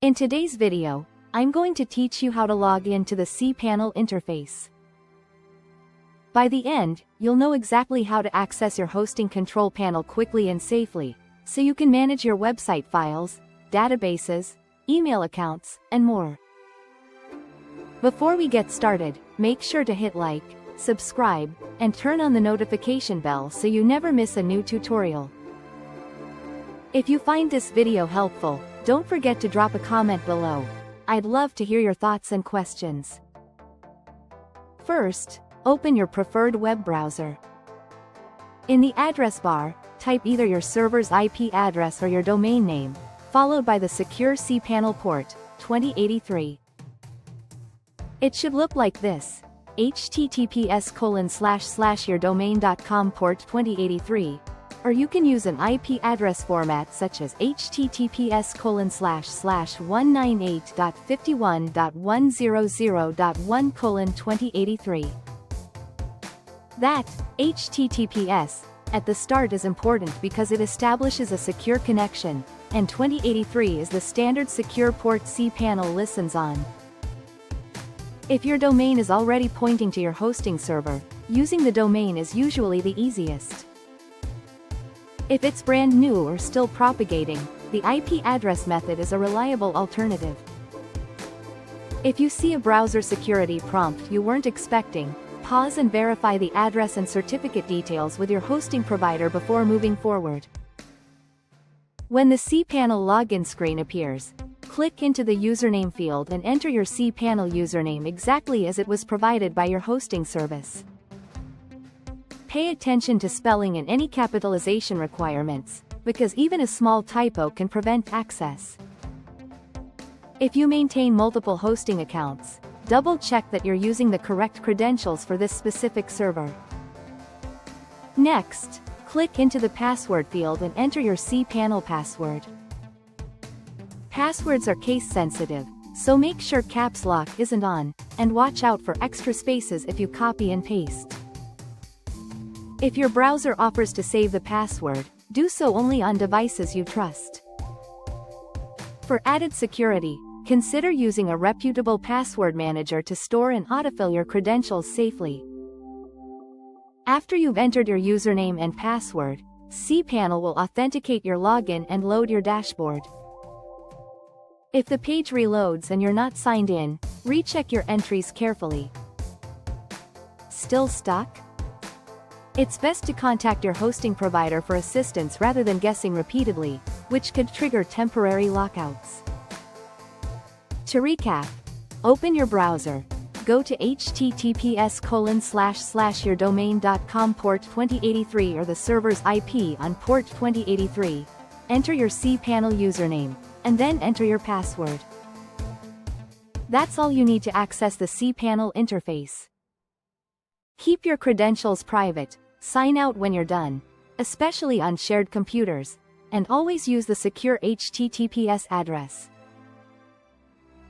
In today's video, I'm going to teach you how to log into the cPanel interface. By the end, you'll know exactly how to access your hosting control panel quickly and safely, so you can manage your website files, databases, email accounts, and more. Before we get started, make sure to hit like, subscribe, and turn on the notification bell so you never miss a new tutorial. If you find this video helpful, don't forget to drop a comment below. I'd love to hear your thoughts and questions. First, open your preferred web browser. In the address bar, type either your server's IP address or your domain name, followed by the secure cPanel port, 2083. It should look like this: https://yourdomain.com port 2083, or you can use an IP address format such as https://198.51.100.1:2083. That HTTPS at the start is important because it establishes a secure connection, and 2083 is the standard secure port cPanel listens on. If your domain is already pointing to your hosting server, using the domain is usually the easiest. If it's brand new or still propagating, the IP address method is a reliable alternative. If you see a browser security prompt you weren't expecting, pause and verify the address and certificate details with your hosting provider before moving forward. When the cPanel login screen appears, click into the username field and enter your cPanel username exactly as it was provided by your hosting service. Pay attention to spelling and any capitalization requirements, because even a small typo can prevent access. If you maintain multiple hosting accounts, double-check that you're using the correct credentials for this specific server. Next, click into the password field and enter your cPanel password. Passwords are case-sensitive, so make sure caps lock isn't on, and watch out for extra spaces if you copy and paste. If your browser offers to save the password, do so only on devices you trust. For added security, consider using a reputable password manager to store and autofill your credentials safely. After you've entered your username and password, cPanel will authenticate your login and load your dashboard. If the page reloads and you're not signed in, recheck your entries carefully. Still stuck? It's best to contact your hosting provider for assistance rather than guessing repeatedly, which could trigger temporary lockouts. To recap, open your browser, go to https://yourdomain.com port 2083 or the server's IP on port 2083, enter your cPanel username, and then enter your password. That's all you need to access the cPanel interface. Keep your credentials private, sign out when you're done, especially on shared computers, and always use the secure HTTPS address.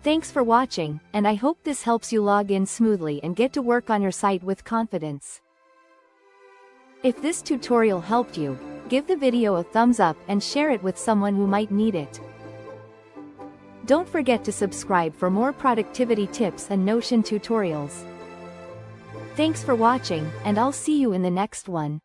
Thanks for watching, and I hope this helps you log in smoothly and get to work on your site with confidence. If this tutorial helped you, give the video a thumbs up and share it with someone who might need it. Don't forget to subscribe for more productivity tips and Notion tutorials. Thanks for watching, and I'll see you in the next one.